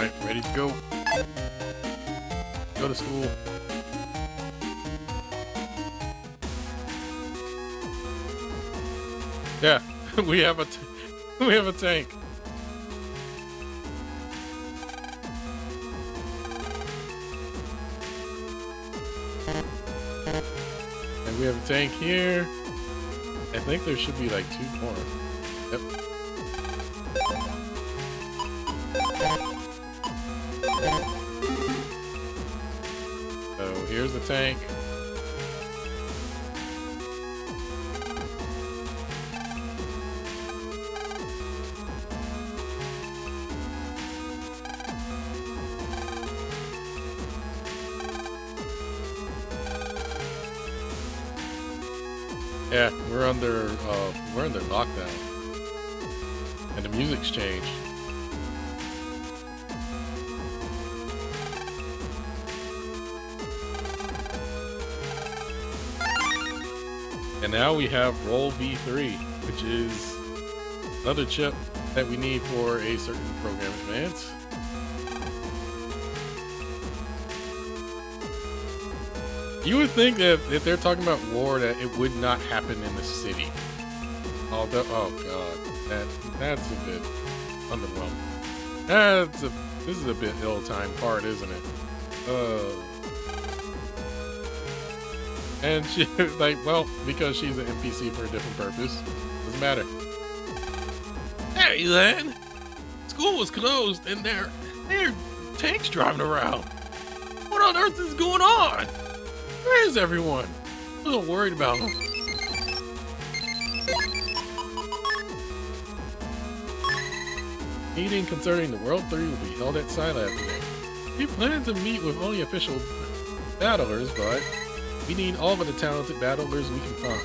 Alright, ready to go. Go to school. Yeah, we have a tank. And we have a tank here. I think there should be like 2 more. Yep. So here's the tank. Yeah, we're under lockdown, and the music's changed. And now we have Roll V3, which is another chip that we need for a certain program advance. You would think that if they're talking about war, that it would not happen in the city. Oh god, that's a bit underwhelming. This is a bit ill-timed part, isn't it? And she like, well, because she's an NPC for a different purpose, doesn't matter. Hey, then, school was closed, and there are tanks driving around. What on earth is going on? Where is everyone? I'm a little worried about them. Meeting concerning the World 3 will be held at Scilab today. We plan to meet with only official battlers, but we need all of the talented battlers we can find.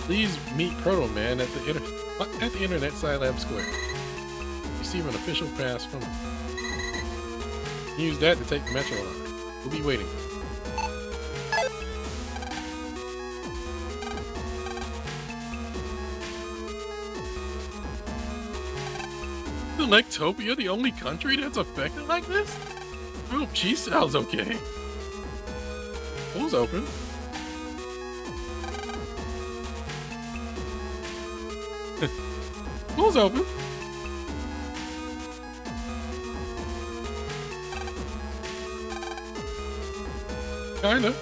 Please meet Proto Man at the Internet Scilab Square. Receive an official pass from him. Use that to take the Metro line. We'll be waiting. Is Lectopia the only country that's affected like this? I hope she sounds okay. School's open. School's open. Kinda.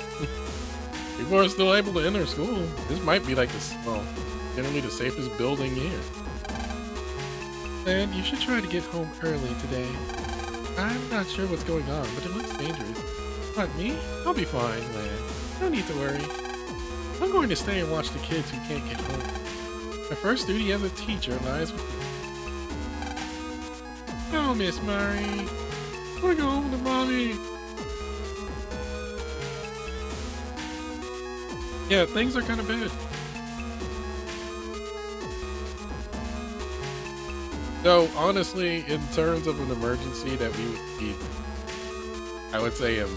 People are still able to enter school. This might be like this, well, generally the safest building here. And you should try to get home early today. I'm not sure what's going on, but it looks dangerous. Not me? I'll be fine, Lan. No need to worry. I'm going to stay and watch the kids who can't get home. My first duty as a teacher lies with you. Oh, Miss Murray. I want to go home to Mommy. Yeah, things are kind of bad. So, honestly, in terms of an emergency that we would need, I would say in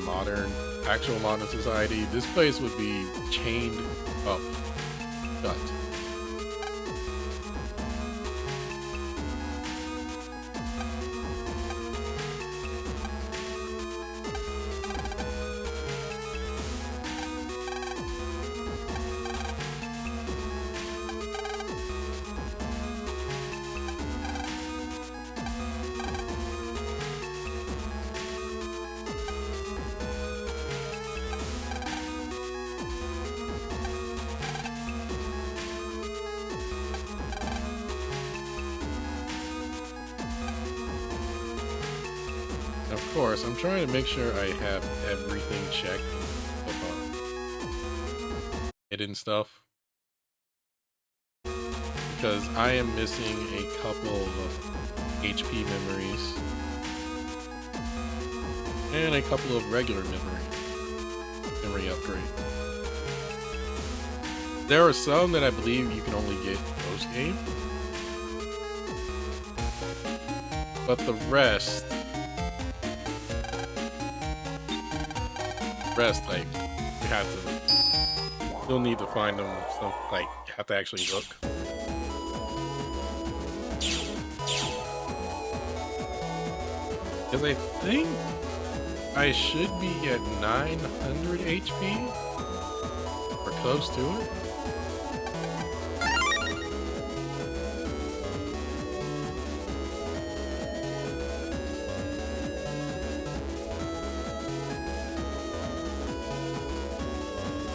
actual modern society, this place would be chained up, shut. Of course, I'm trying to make sure I have everything checked of hidden stuff, because I am missing a couple of HP memories and a couple of regular memory upgrade. There are some that I believe you can only get post game, but the rest, like, you have to, you'll need to find them, so, like, you have to actually look. Because I think I should be at 900 HP. Or close to it.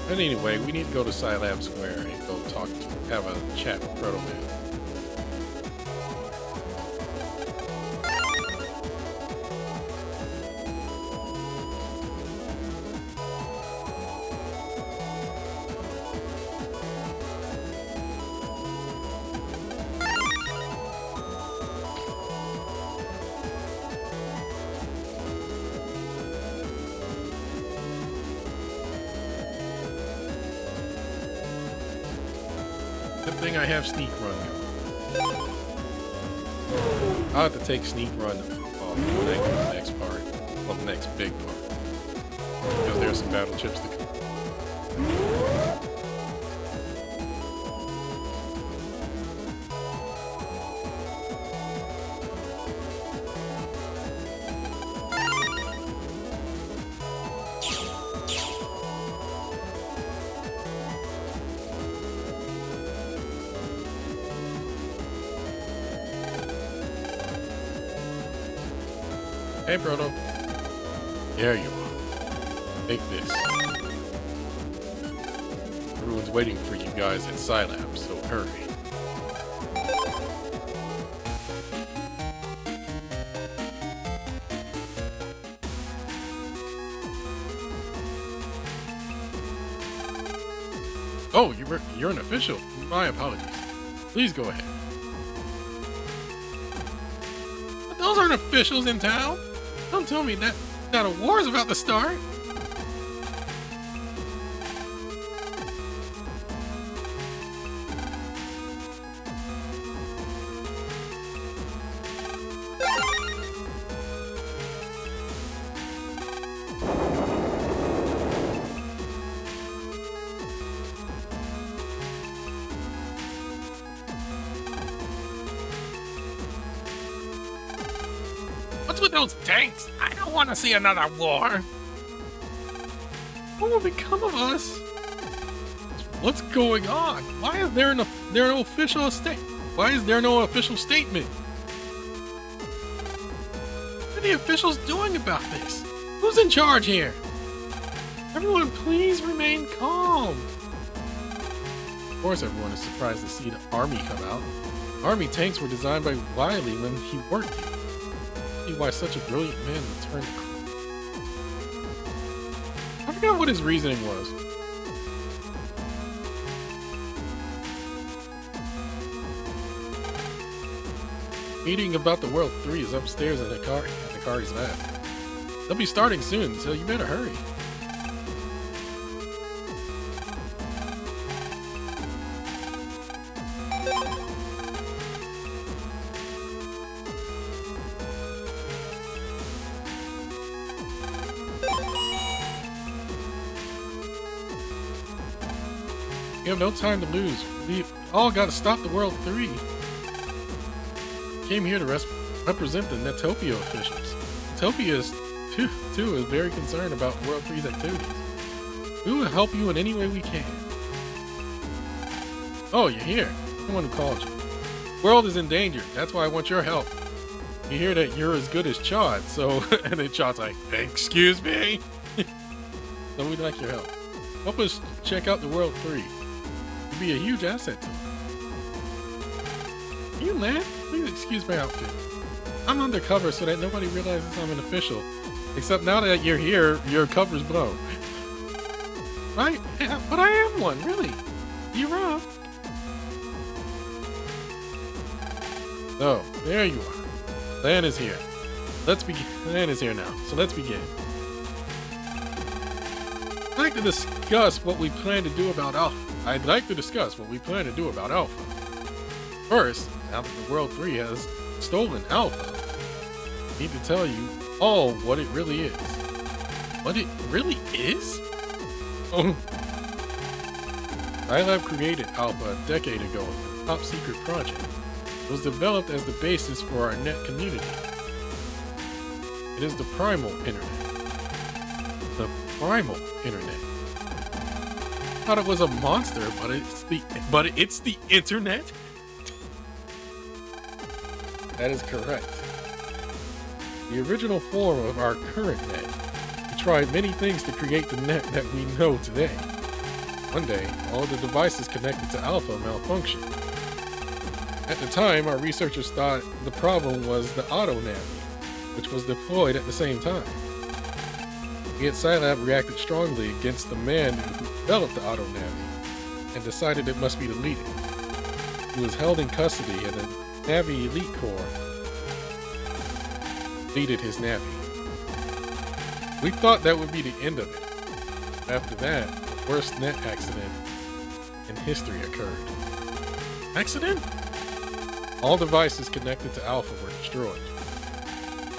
But anyway, we need to go to Scilab Square and go talk to, have a chat with Proto Man. Good thing I have Sneak Run going. I'll have to take Sneak Run off when I go to the next part. Well, the next big part. Because there's some battle chips to come. Hey, Proto. There you are. Take this. Everyone's waiting for you guys at Scilab, so hurry. Oh, you're an official. My apologies. Please go ahead. But those aren't officials in town. Don't tell me that a war's about to start. What's with those tanks? I don't want to see another war. What will become of us? What's going on? Why is there no official Why is there no official statement? What are the officials doing about this? Who's in charge here? Everyone, please remain calm. Of course, everyone is surprised to see the army come out. Army tanks were designed by Wily when he worked here. Why such a brilliant man returned. I forgot what his reasoning was. Meeting about the World 3 is upstairs at the Akari's lab. They'll be starting soon, so you better hurry. We have no time to lose. We all got to stop the World 3. Came here to represent the Netopia officials. Netopia is, too is very concerned about World 3's activities. We will help you in any way we can. Oh, you're here. I'm the one who called you. The world is in danger. That's why I want your help. You hear that you're as good as Chad, so... and then Chad's like, excuse me? So we'd like your help. Help us check out the World 3. Be a huge asset to him. You, man, please excuse my outfit. I'm undercover so that nobody realizes I'm an official. Except now that you're here, your cover's blown. Right? Yeah, but I am one, really. You're wrong. So, there you are. Lan is here. Let's begin. Lan is here now, so let's begin. I'd like to discuss what we plan to do about Alpha. First, now that the World 3 has stolen Alpha, I need to tell you all what it really is. What it really is? Oh. Scilab created Alpha a decade ago as a top secret project. It was developed as the basis for our net community. It is the primal internet. The primal internet. I thought it was a monster, but it's the internet. That is correct. The original form of our current net. We tried many things to create the net that we know today. One day, all the devices connected to Alpha malfunctioned. At the time, our researchers thought the problem was the auto-navi, which was deployed at the same time. We at Scilab reacted strongly against the man who developed the auto-navi and decided it must be deleted. He was held in custody and the Navi Elite Corps deleted his Navi. We thought that would be the end of it. After that, the worst net accident in history occurred. Accident? All devices connected to Alpha were destroyed.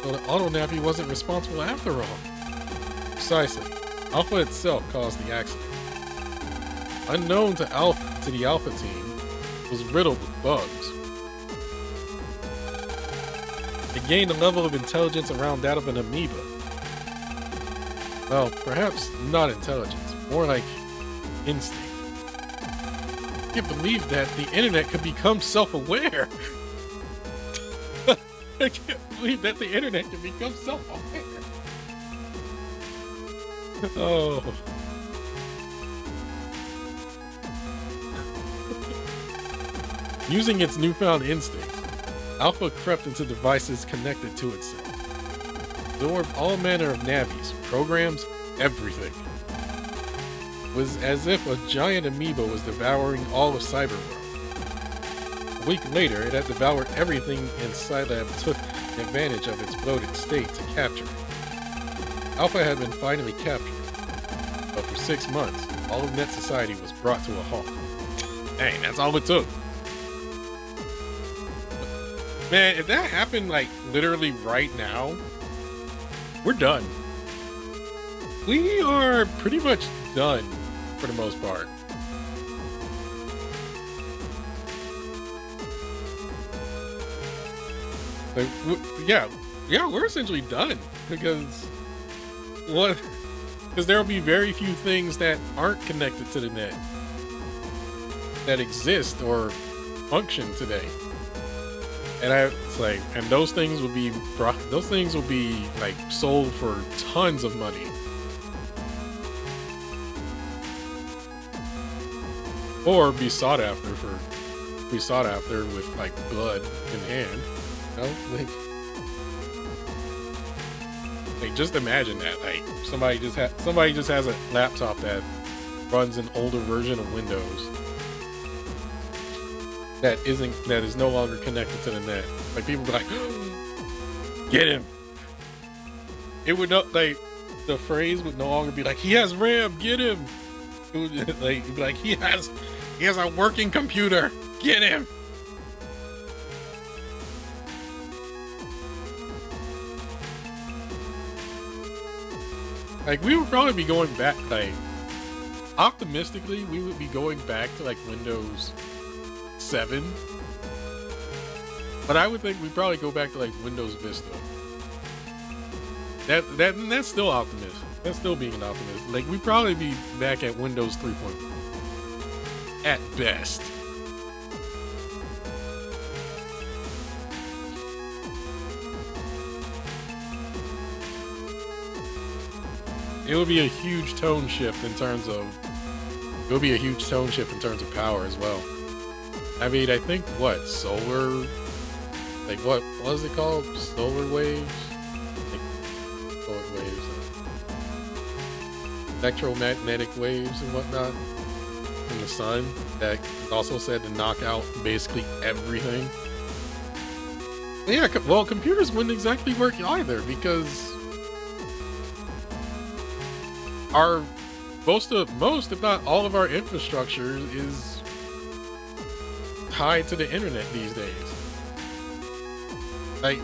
So the auto-navi wasn't responsible after all. Precisely. Alpha itself caused the accident. Unknown to the Alpha team, was riddled with bugs. It gained a level of intelligence around that of an amoeba. Well, perhaps not intelligence, more like instinct. I can't believe that the internet could become self-aware. I can't believe that the internet can become self-aware. Oh. Using its newfound instinct, Alpha crept into devices connected to itself. Absorbed all manner of navis, programs, everything. It was as if a giant amoeba was devouring all of Cyberworld. A week later, it had devoured everything, and Scilab took advantage of its bloated state to capture it. Alpha had been finally captured, but for 6 months, all of Net Society was brought to a halt. Dang, that's all it took. Man, if that happened, like, literally right now, we're done. We are pretty much done, for the most part. Like, yeah, we're essentially done, because there'll be very few things that aren't connected to the net that exist or function today. And and those things will be like sold for tons of money, or be sought after with like blood in hand. You know, like just imagine that. Like somebody just has a laptop that runs an older version of Windows that is no longer connected to the net. Like people be like, get him. It would not, like, the phrase would no longer be like, he has RAM, get him. It would like, it'd be like, he has a working computer, get him. Like we would probably be going back, like optimistically, we would be going back to like Windows 7, but I would think we'd probably go back to like Windows Vista. That's still optimistic. That's still being an optimist. Like we'd probably be back at Windows 3.1 at best. It would be a huge tone shift in terms of power as well. I mean, I think solar, like what was it called? Solar waves? Like solar waves, electromagnetic waves and whatnot from the sun that is also said to knock out basically everything. Yeah, well, computers wouldn't exactly work either because most, if not all of our infrastructure is tied to the internet these days. Like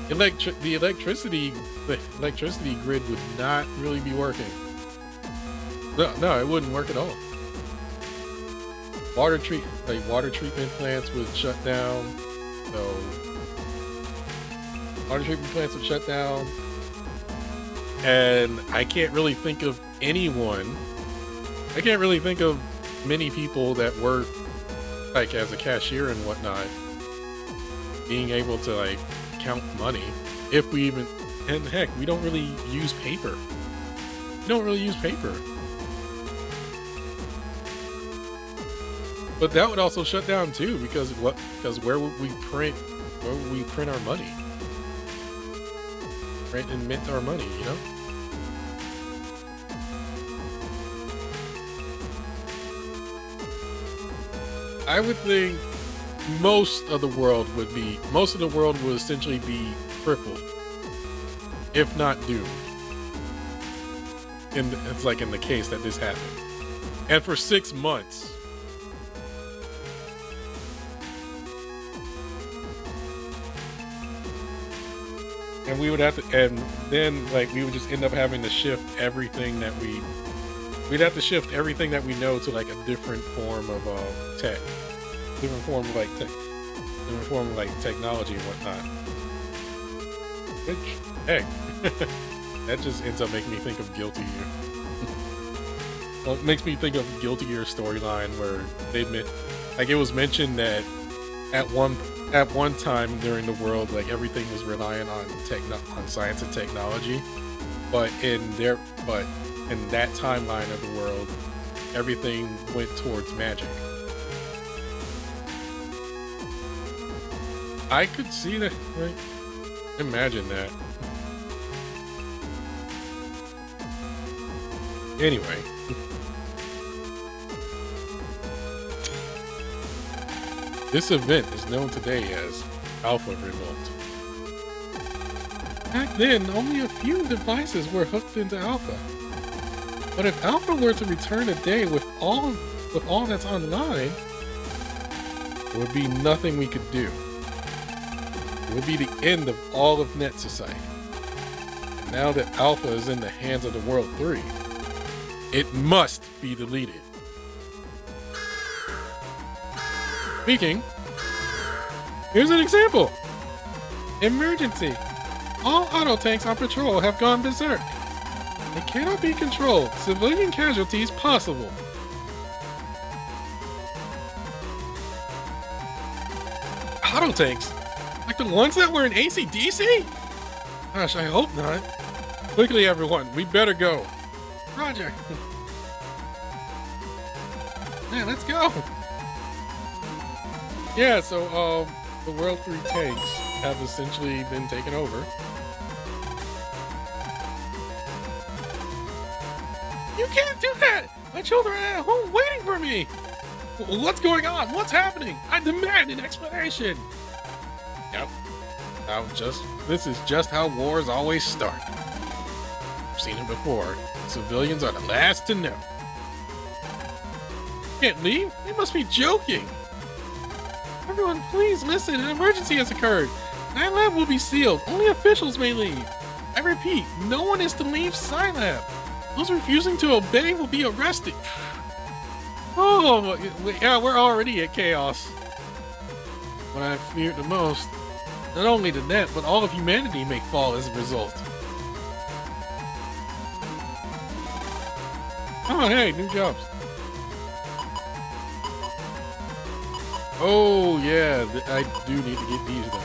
the electricity grid would not really be working. No, it wouldn't work at all. Water treatment plants would shut down. So Water treatment plants would shut down. And I can't really think of anyone. I can't really think of many people that work like as a cashier and whatnot being able to like count money. If we even, and heck, we don't really use paper. We don't really use paper. But that would also shut down too, because what? Because where would we print? Where would we print our money? Print and mint our money, you know? I would think most of the world would essentially be crippled, if not doomed. It's like in the case that this happened, and for 6 months. And we would have to, and then like we would just end up having to shift everything that we'd have to shift everything that we know to like a different form of tech, different form of like technology and whatnot. Which, hey, that just ends up making me think of Guilty Gear. Well, it makes me think of Guilty Gear storyline where it was mentioned that at one time during the world, like everything was relying on science and technology, but in that timeline of the world, everything went towards magic. I could see that, right? Imagine that. Anyway. This event is known today as Alpha Revolt. Back then, only a few devices were hooked into Alpha. But if Alpha were to return today with all that's online, there would be nothing we could do. It would be the end of all of Net Society. And now that Alpha is in the hands of the World 3, it must be deleted. Speaking, here's an example. Emergency. All auto tanks on patrol have gone berserk. They cannot be controlled. Civilian casualties possible. Auto tanks? Like the ones that were in AC/DC? Gosh, I hope not. Quickly, everyone, we better go. Roger. Man, let's go. Yeah, so the World 3 tanks have essentially been taken over. You can't do that! My children are at home waiting for me! What's going on? What's happening? I demand an explanation! Yep. This is just how wars always start. I've seen it before. Civilians are the last to know. Can't leave? You must be joking! Everyone, please listen. An emergency has occurred. 9 will be sealed. Only officials may leave. I repeat, no one is to leave Scilab. Those refusing to obey will be arrested. Oh, yeah, we're already at chaos. What I feared the most, not only the net, but all of humanity may fall as a result. Oh, hey, new jobs. Oh, yeah, I do need to get these done.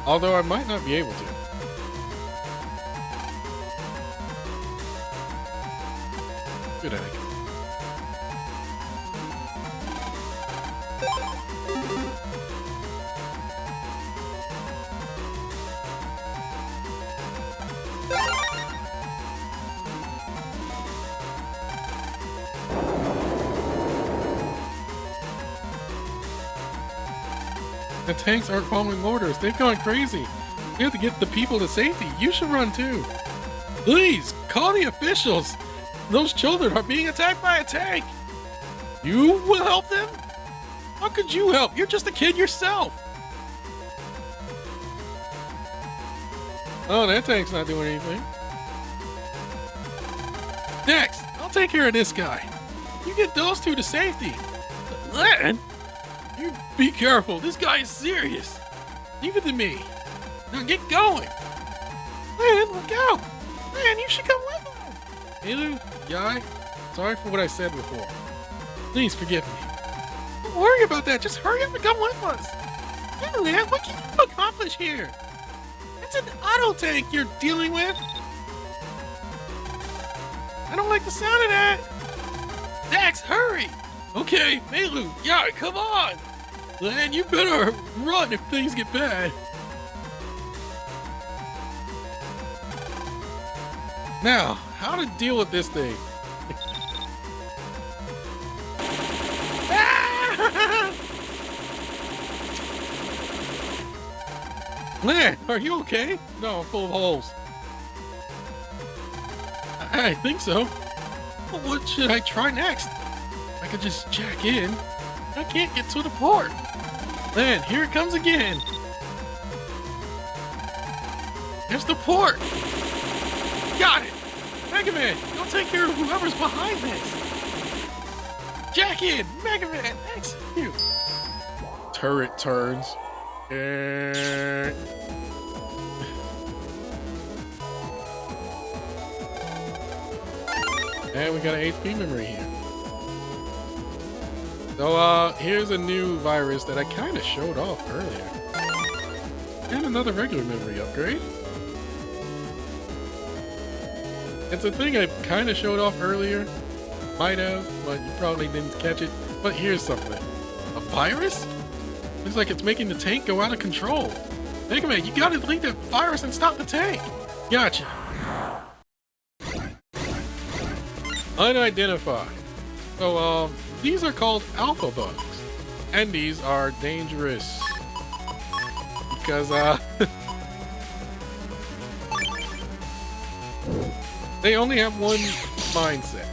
Although I might not be able to. Good egg. The tanks aren't following orders. They've gone crazy. We have to get the people to safety. You should run too. Please, call the officials. Those children are being attacked by a tank. You will help them? How could you help? You're just a kid yourself. Oh, that tank's not doing anything. Next, I'll take care of this guy. You get those two to safety. Then, you be careful. This guy is serious. Leave it to me. Now get going. Man, look out. Man, you should come with us. Milu, Yai, sorry for what I said before. Please forgive me. Don't worry about that. Just hurry up and come with us. Hey, man, what can you accomplish here? It's an auto tank you're dealing with. I don't like the sound of that. Dax, hurry. Okay, Milu, Yai, come on. Lan, you better run if things get bad. Now, how to deal with this thing? Lan, are you okay? No, I'm full of holes. I think so. Well, what should I try next? I could just jack in. I can't get to the port. Lan, here it comes again. There's the port. Got it. Megaman, you'll take care of whoever's behind this. Jack in, Megaman, execute. Turret turns. And we got an HP memory here. So, here's a new virus that I kind of showed off earlier. And another regular memory upgrade. It's a thing I kind of showed off earlier. Might have, but you probably didn't catch it. But here's something. A virus? Looks like it's making the tank go out of control. Megaman, you gotta delete that virus and stop the tank. Gotcha. Unidentified. So, these are called alpha bugs. And these are dangerous. Because, they only have one mindset.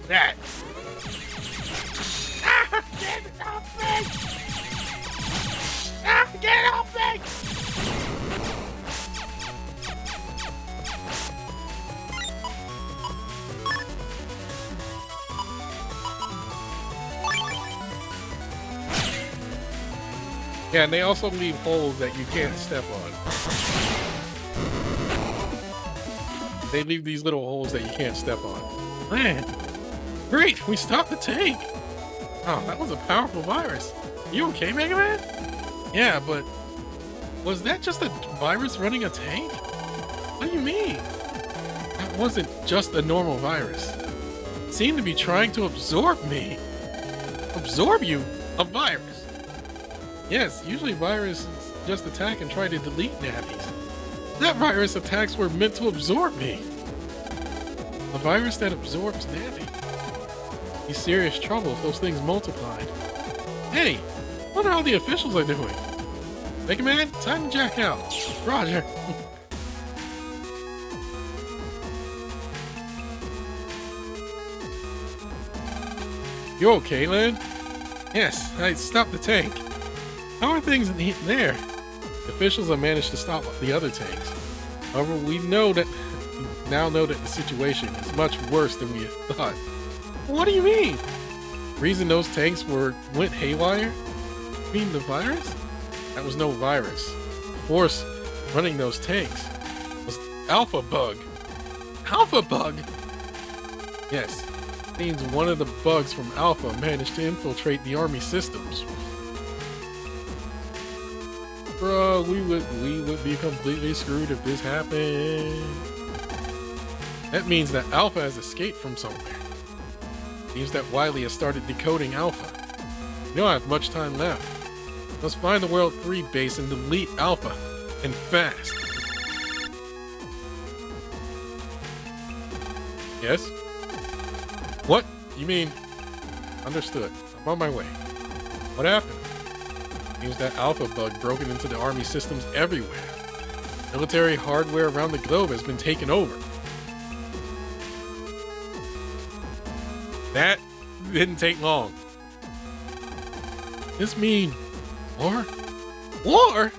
That. Get off me! Get off me! Yeah, and they also leave holes that you can't step on. They leave these little holes that you can't step on. Man. Great, we stopped the tank! Oh, that was a powerful virus. You okay, Megaman? Yeah, but was that just a virus running a tank? What do you mean? That wasn't just a normal virus. It seemed to be trying to absorb me. Absorb you? A virus? Yes, usually viruses just attack and try to delete nappies. That virus attacks were meant to absorb me. A virus that absorbs nappy. Be serious trouble if those things multiplied. Hey, wonder how the officials are doing. Megaman, time to jack out. Roger. You okay, Lan? Yes, I stopped the tank. How are things in there? The officials have managed to stop the other tanks. However, we now know that the situation is much worse than we thought. What do you mean? The reason those tanks went haywire? You mean the virus? That was no virus. The force running those tanks was Alpha Bug. Alpha Bug? Yes. It means one of the bugs from Alpha managed to infiltrate the army systems. Bro, we would be completely screwed if this happened. That means that Alpha has escaped from somewhere. Seems that Wily has started decoding Alpha. We don't have much time left. Let's find the World 3 base and delete Alpha. And fast. Yes? What? You mean? Understood. I'm on my way. What happened? Seems that Alpha Bug broken into the army systems everywhere. Military hardware around the globe has been taken over. That didn't take long. This mean war? War?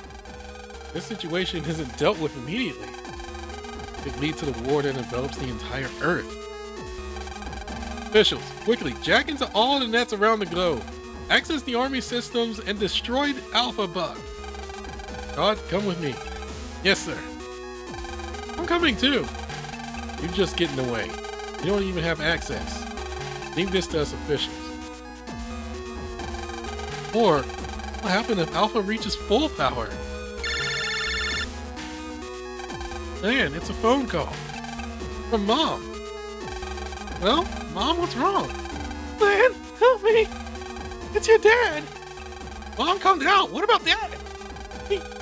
This situation isn't dealt with immediately. It could lead to the war that envelops the entire Earth. Officials, quickly, jack into all the nets around the globe. Access the army systems and destroy the Alpha Bug. God, come with me. Yes, sir. I'm coming too. You're just getting away. You don't even have access. Leave this to us officials. Or, what happened if Alpha reaches full power? Man, it's a phone call. From Mom. Well, Mom, what's wrong? Man, help me. It's your dad. Mom, calm down. What about Dad?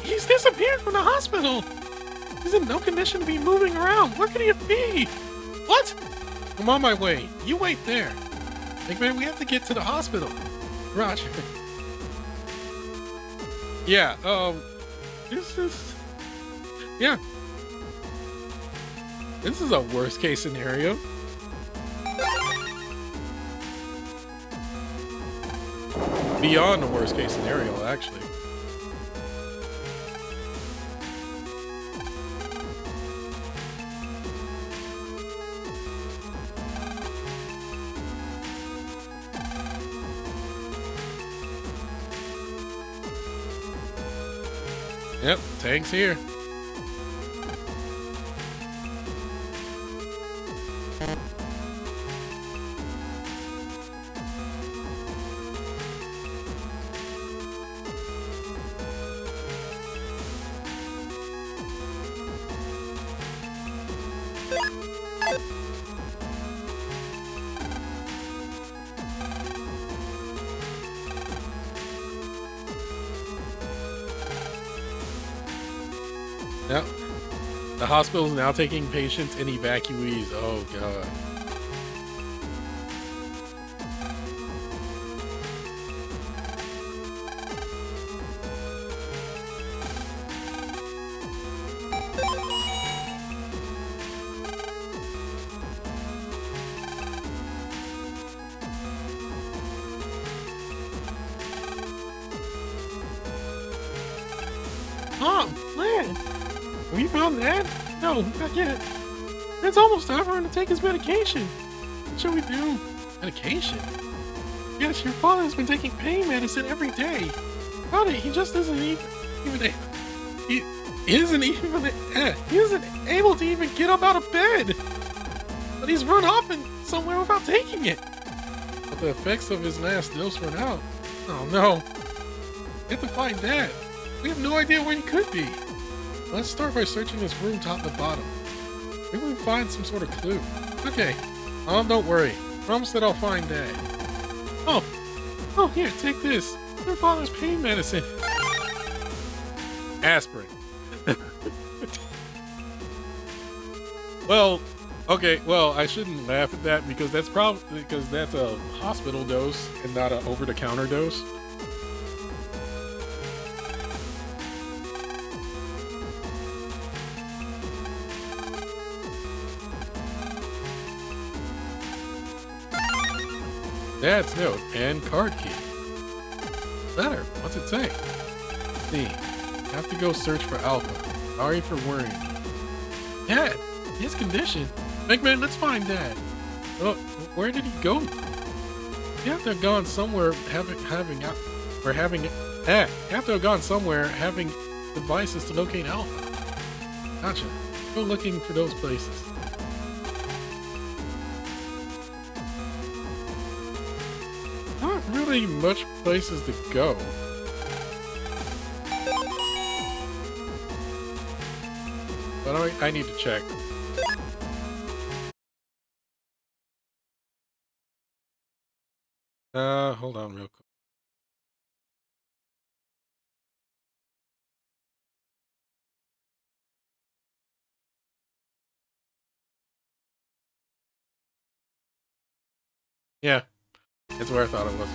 He's disappeared from the hospital. He's in no condition to be moving around. Where could he be? What? I'm on my way. You wait there. Megaman, we have to get to the hospital. Roger. Yeah, this is... Yeah. This is a worst case scenario. Beyond the worst case scenario, actually. Yep, tank's here. Yep. The hospital is now taking patients and evacuees. Oh, God. Mom, Lan, have you found Dad? No, not yet. It's almost time for him to take his medication. What should we do? Medication? Yes, your father has been taking pain medicine every day. About it, he just isn't he isn't able to even get up out of bed. But he's run off and somewhere without taking it. But the effects of his last dose run out. Oh no. We have to find Dad. We have no idea where he could be. Let's start by searching this room top to bottom. Maybe we can find some sort of clue. Okay. Don't worry. Promise that I'll find Dad. Oh, here, take this. Your father's pain medicine. Aspirin. Well, okay, well, I shouldn't laugh at that because that's probably because that's a hospital dose and not an over-the-counter dose. Dad's note and card key. Letter. What's it say? Let's see. Have to go search for Alpha. Sorry for worrying. Dad, his condition. Megaman, let's find Dad. Oh, where did he go? You have to have gone somewhere having devices to locate Alpha. Gotcha. Go looking for those places. Not really much places to go. But I need to check. Hold on real quick. Yeah, it's where I thought it was.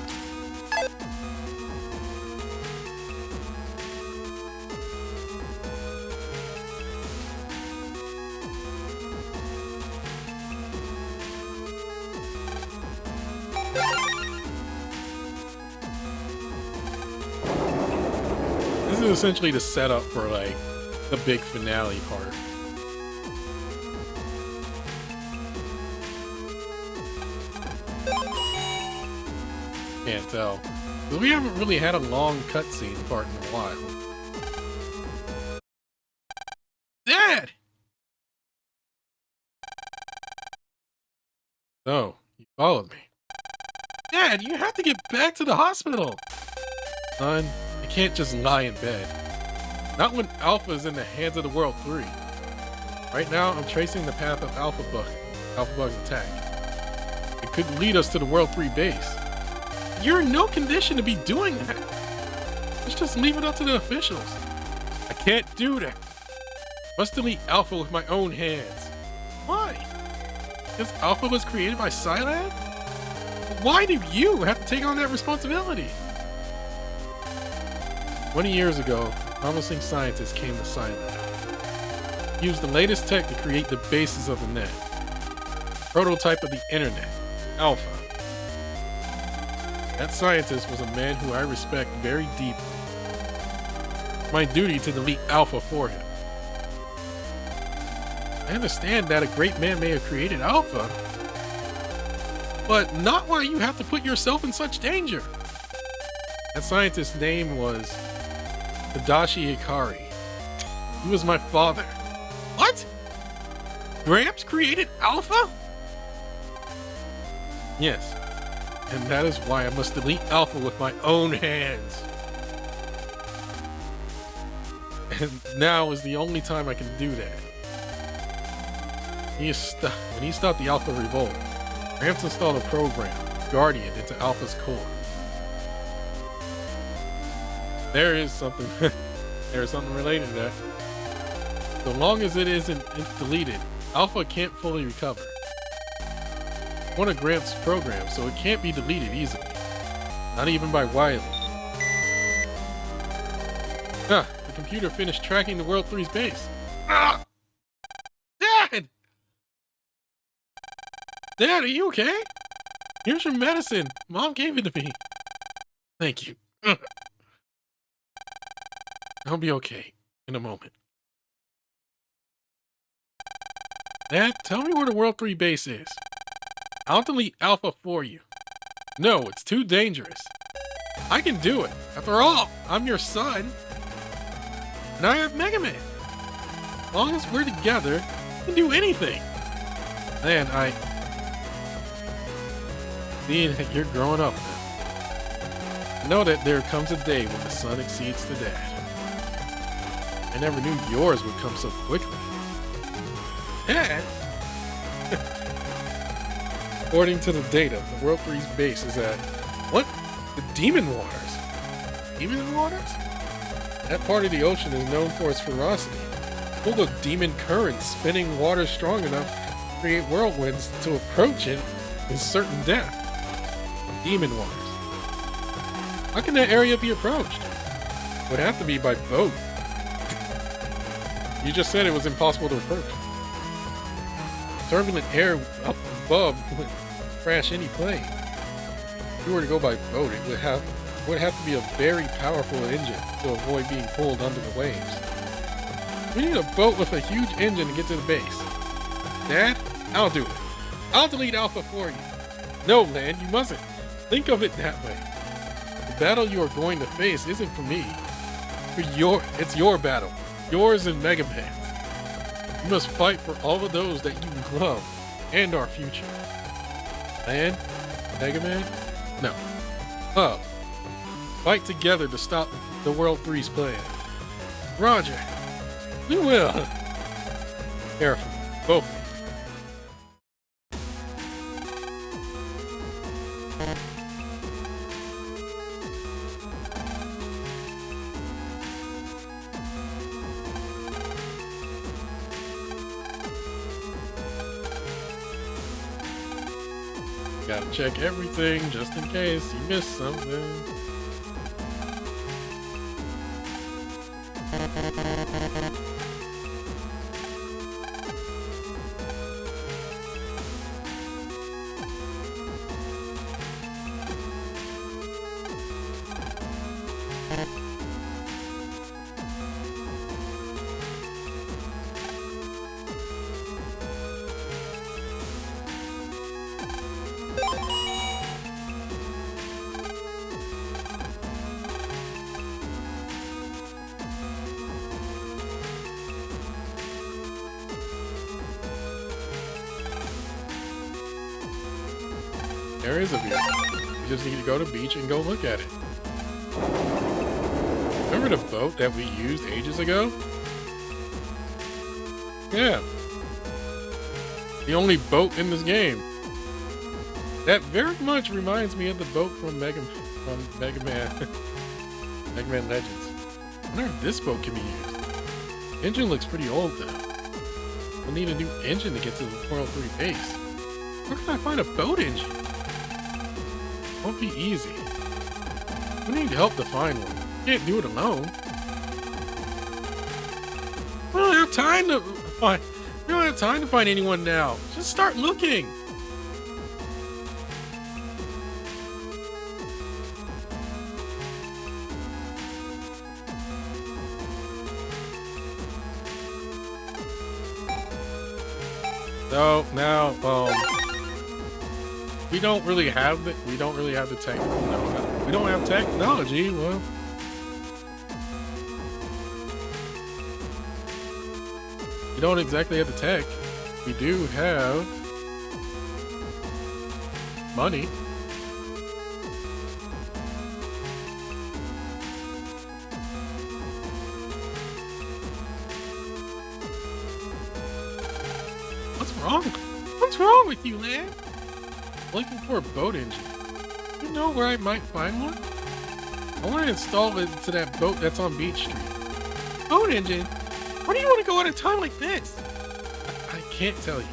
This is essentially the setup for like the big finale part. Can't tell. But we haven't really had a long cutscene part in a while. Dad! Oh, you followed me. Dad, you have to get back to the hospital! Son, I can't just lie in bed. Not when Alpha is in the hands of the World 3. Right now, I'm tracing the path of Alpha Bug's attack. It could lead us to the World 3 base. You're in no condition to be doing that. Let's just leave it up to the officials. I can't do that. Must delete Alpha with my own hands. Why? Because Alpha was created by Scilab? Why do you have to take on that responsibility? 20 years ago, a promising scientist came to Scilab. He used the latest tech to create the basis of the net. Prototype of the internet, Alpha. That scientist was a man who I respect very deeply. It's my duty to delete Alpha for him. I understand that a great man may have created Alpha, but not why you have to put yourself in such danger. That scientist's name was Tadashi Hikari. He was my father. What? Gramps created Alpha? Yes, and that is why I must delete Alpha with my own hands. And now is the only time I can do that. When he stopped the Alpha Revolt, Gramps installed a program, Guardian, into Alpha's core. There is something related to that. So long as it isn't deleted, Alpha can't fully recover. It's one of Gramps' programs, so it can't be deleted easily. Not even by Wily. The computer finished tracking the World 3's base. Ah! Dad! Dad, are you okay? Here's your medicine. Mom gave it to me. Thank you. I'll be okay in a moment. Dad, tell me where the World 3 base is. I'll delete Alpha for you. No, it's too dangerous. I can do it. After all, I'm your son. And I have Megaman. As long as we're together, we can do anything. Man, seeing that you're growing up now, I know that there comes a day when the son exceeds the dad. I never knew yours would come so quickly. Dad? According to the data, the World 3's base is at, what? The Demon Waters. Demon Waters? That part of the ocean is known for its ferocity, full of demon currents spinning water strong enough to create whirlwinds. To approach it is certain death. Demon Waters. How can that area be approached? It would have to be by boat. You just said it was impossible to approach. Turbulent air up above would crash any plane. If you were to go by boat, it would have to be a very powerful engine to avoid being pulled under the waves. We need a boat with a huge engine to get to the base. Dad, I'll do it. I'll delete Alpha for you. No, Lan, you mustn't. Think of it that way. The battle you are going to face isn't for me. It's your battle. Yours and Megaman's. You must fight for all of those that you love and our future. Lan? Megaman? No. Love. Fight together to stop the World 3's plan. Roger. We will. Careful. Both of you. Gotta check everything just in case you missed something. There is a view. You just need to go to the beach and go look at it. Remember the boat that we used ages ago? Yeah. The only boat in this game. That very much reminds me of the boat from Megaman. Megaman Legends. I wonder if this boat can be used. Engine looks pretty old though. We'll need a new engine to get to the World 3 base. Where can I find a boat engine? Won't be easy. We need help to find one. Can't do it alone. We don't have time to find. We don't have time to find anyone now. Just start looking. So now, we don't really have the tech. No, we don't have technology. Well, we don't exactly have the tech. We do have money. What's wrong with you, lad? Looking for a boat engine. You know where I might find one? I want to install it to that boat that's on Beach Street. Boat engine? Where do you want to go at a time like this? I can't tell you.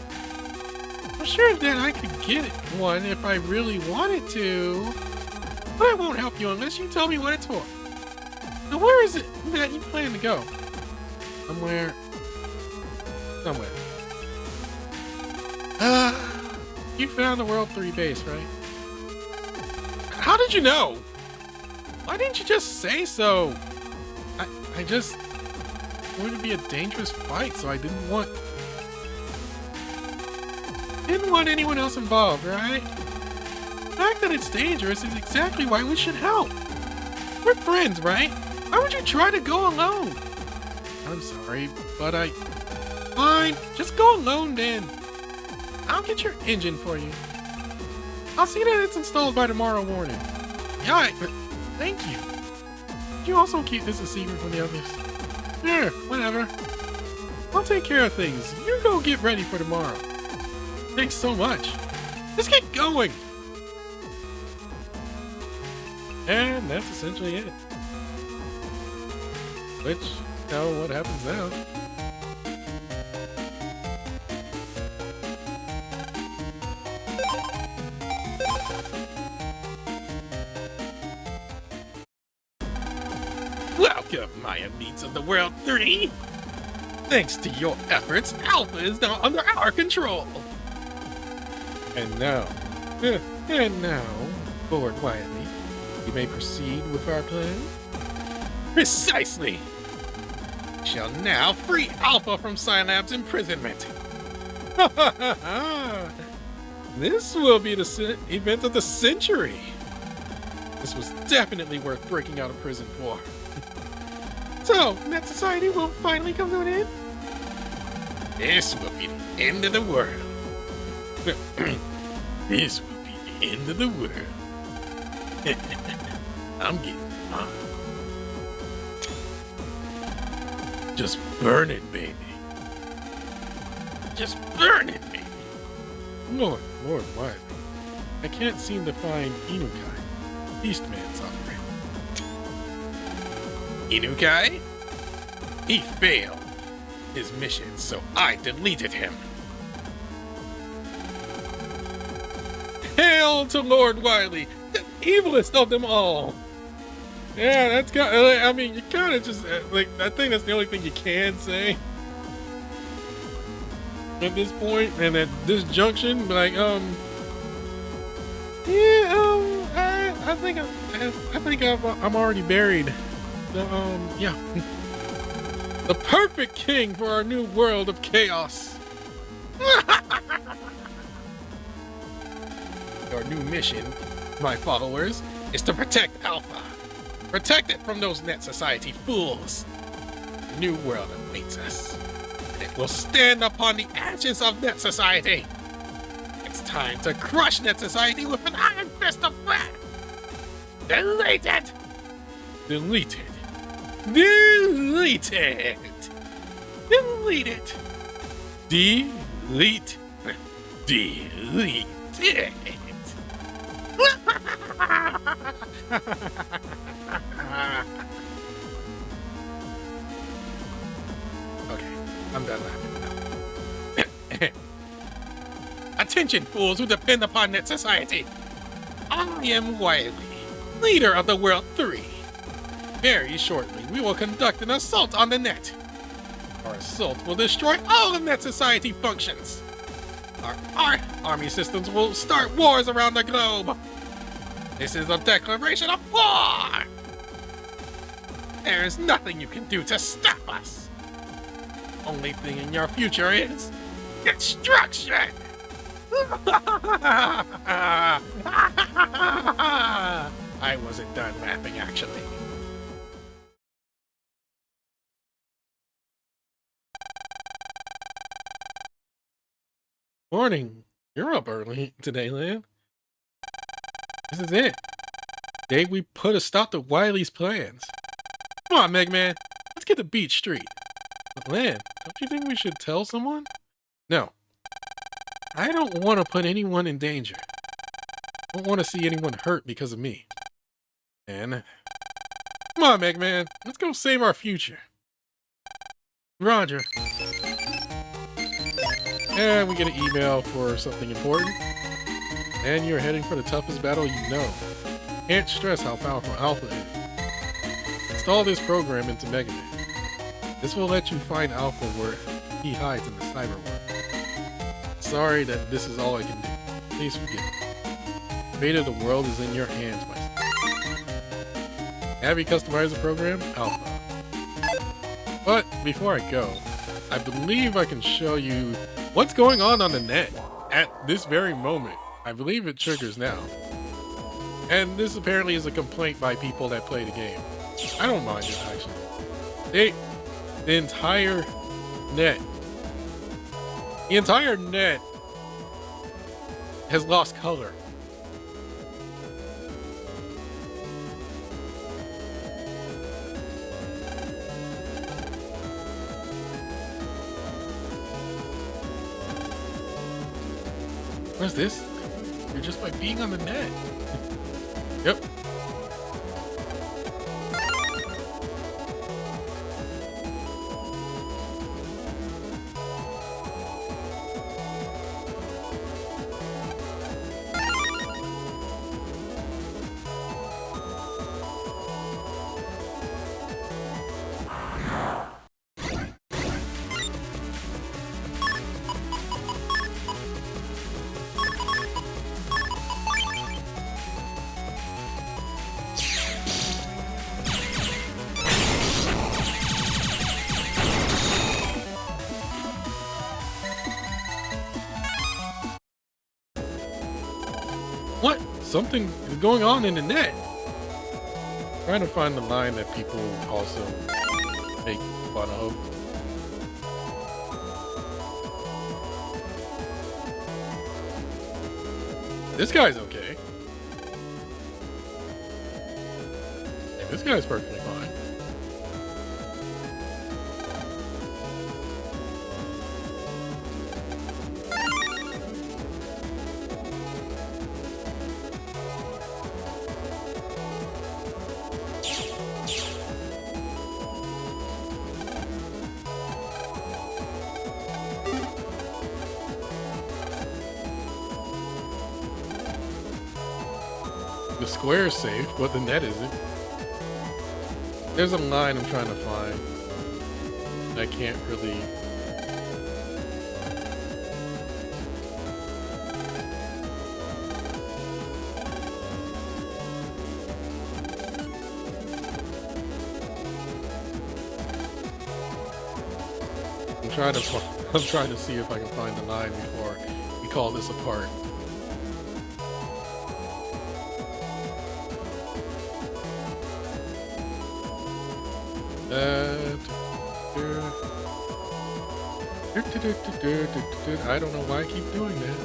I'm sure that I could get one if I really wanted to, but I won't help you unless you tell me what it's for. Now, where is it that you plan to go? Somewhere. You found the World 3 base, right? How did you know? Why didn't you just say so? I just wanted to be a dangerous fight, so I didn't want anyone else involved, right? The fact that it's dangerous is exactly why we should help. We're friends, right? Why would you try to go alone? I'm sorry, but Fine, just go alone then. I'll get your engine for you. I'll see that it's installed by tomorrow morning. Yeah, but thank you. Could you also keep this a secret from the others? Sure, whatever. I'll take care of things. You go get ready for tomorrow. Thanks so much. Just get going. And that's essentially it. Which, what happens now? Welcome, my elites of the World 3! Thanks to your efforts, Alpha is now under our control! And now, Lord Wiley, you may proceed with our plan? Precisely! We shall now free Alpha from Scilab's imprisonment! This will be the event of the century! This was definitely worth breaking out of prison for. So, that society will finally come to an end? This will be the end of the world. This will be the end of the world. I'm getting mine. Just burn it, baby. Just burn it, baby. Lord, what? I can't seem to find Inukai, Beastman's operator. Inukai? He failed his mission, so I deleted him. Hail to Lord Wiley, the evilest of them all. Yeah, that's kind of, I mean, you kind of just, I think that's the only thing you can say at this point, and at this junction, I think I'm already buried. So, yeah. The perfect king for our new world of chaos. Our new mission, my followers, is to protect Alpha. Protect it from those Net Society fools. A new world awaits us. And it will stand upon the ashes of Net Society. It's time to crush Net Society with an iron fist of fire! Deleted! Deleted! Deleted! Deleted! Delete! Deleted! Okay, I'm done laughing. Attention, fools who depend upon Net Society! I am Wily, leader of the World 3. Very shortly, we will conduct an assault on the net. Our assault will destroy all of Net Society functions. Our army systems will start wars around the globe. This is a declaration of war! There is nothing you can do to stop us. Only thing in your future is destruction! I wasn't done laughing, actually. Morning. You're up early today, Lan. This is it. Day we put a stop to Wily's plans. Come on, Megaman. Let's get to Beach Street. But Lan, don't you think we should tell someone? No. I don't want to put anyone in danger. I don't want to see anyone hurt because of me. And come on, Megaman. Let's go save our future. Roger. And we get an email for something important. And you're heading for the toughest battle you know. Can't stress how powerful Alpha is. Install this program into Megaman. This will let you find Alpha where he hides in the cyber world. Sorry that this is all I can do. Please forgive me. The fate of the world is in your hands, my son. Have you customized the program? Alpha. But before I go, I believe I can show you what's going on the net at this very moment. I believe it triggers now. And this apparently is a complaint by people that play the game. I don't mind it, actually. The entire net has lost color. What's this? You're just by being on the net. Yep. What? Something is going on in the net. Trying to find the line that people also make fun of. This guy's okay. Hey, this guy's perfectly fine. The square is safe, but the net isn't. There's a line I'm trying to find. I can't really... I'm trying to see if I can find the line before we call this apart. I don't know why I keep doing that.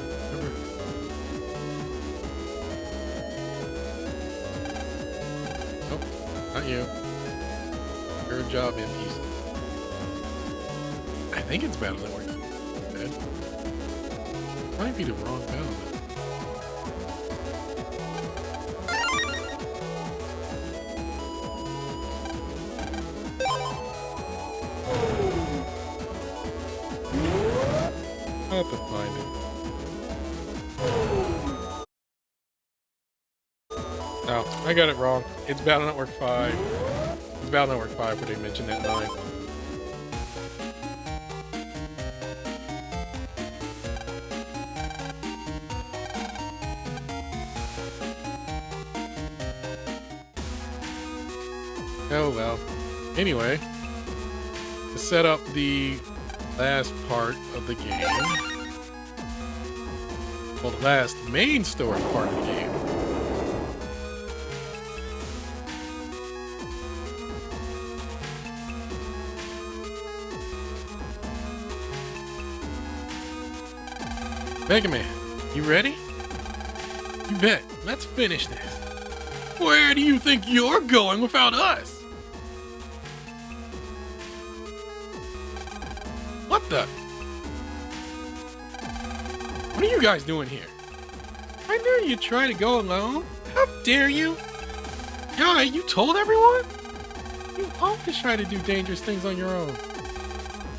Not you. Your job, NPC. I think it's Battle Network. Bad. Might be the wrong battle. I'll have to find it. No, I got it wrong. It's Battle Network 5. It's Battle Network 5 where they mentioned that 9. Oh well. Anyway, to set up the last part of the game, well, the last main story part of the game, Megaman, you ready? You bet. Let's finish this. Where do you think you're going without us? What the? What are you guys doing here? I knew you'd try to go alone. How dare you? Yeah, you told everyone? You always try to do dangerous things on your own.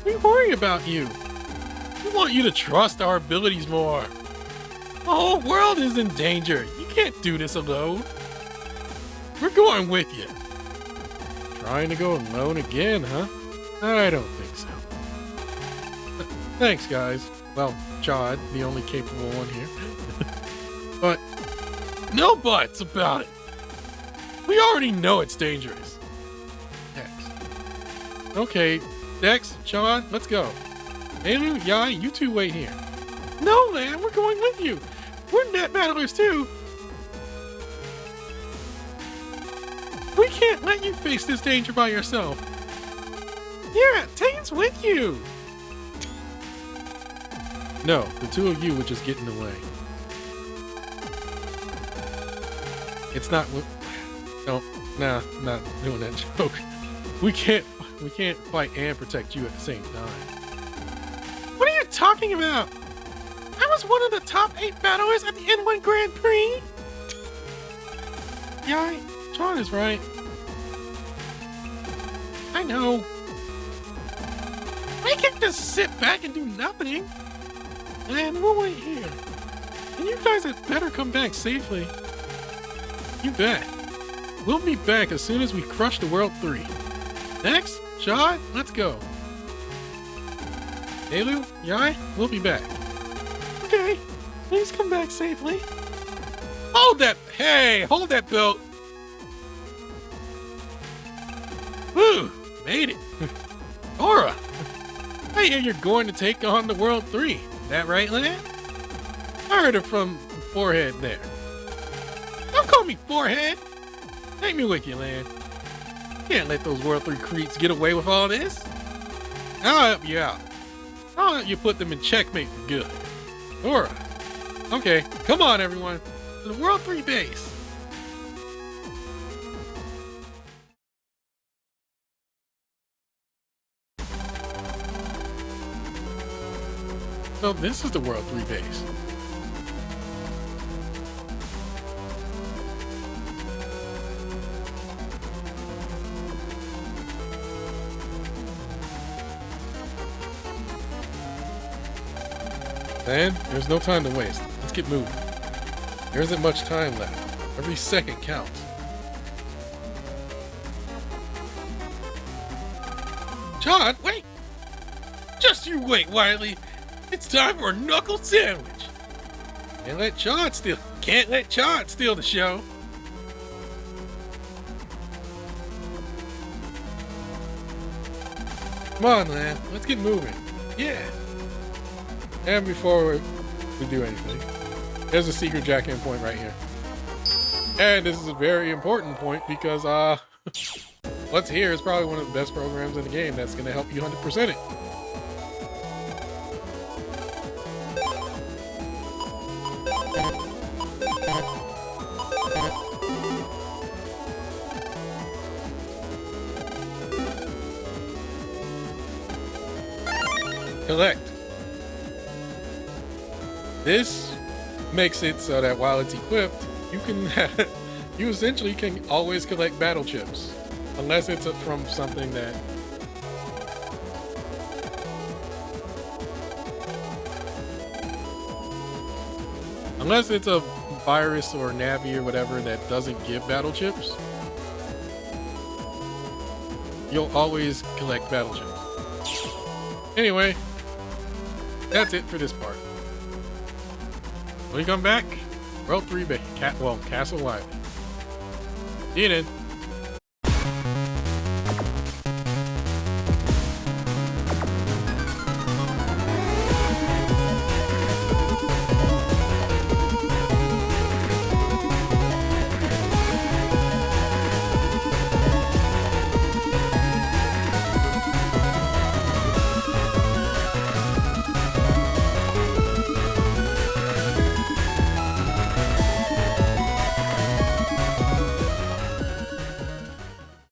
We worry about you. We want you to trust our abilities more. The whole world is in danger. You can't do this alone. We're going with you. Trying to go alone again, huh? I don't think so. Thanks, guys. Well, Chad, the only capable one here. But, no buts about it. We already know it's dangerous. Dex. Okay, Dex, Chad, let's go. Elu, Yai, you two wait here. No, man, we're going with you. We're net battlers too. We can't let you face this danger by yourself. Yeah, Tane's with you. No, the two of you would just get in the way. It's not. No, nah, not doing that joke. We can't fight and protect you at the same time. What are you talking about? I was one of the top 8 battlers at the N1 Grand Prix. Yeah, John is right. I know. We can't just sit back and do nothing. And we'll wait here. And you guys had better come back safely. You bet. We'll be back as soon as we crush the World 3. Next, Shad, let's go. Elu, Yai, we'll be back. Okay, please come back safely. Hold that! Hey, hold that belt. Woo, made it. Aura, I hear you're going to take on the World 3. That right, Lan? I heard it from Forehead there. Don't call me Forehead. Take me with you, Lan. Can't let those World 3 creeps get away with all this. I'll help you out. I'll help you put them in checkmate for good. Alright. Okay, come on everyone. To the World 3 base. So this is the World 3 base. Man, there's no time to waste. Let's get moving. There isn't much time left. Every second counts. John, wait! Just you wait, Wiley. It's time for a knuckle sandwich. Can't let John steal the show. Come on, Lan. Let's get moving. Yeah. And before we do anything, there's a secret jack-in point right here. And this is a very important point because what's here is probably one of the best programs in the game that's going to help you 100% it. collect. This makes it so that while it's equipped, you can you essentially can always collect battle chips, unless it's from something that unless it's a virus or Navi or whatever that doesn't give battle chips, you'll always collect battle chips. Anyway, that's it for this part. When we come back, World 3 Castle Live. See you then.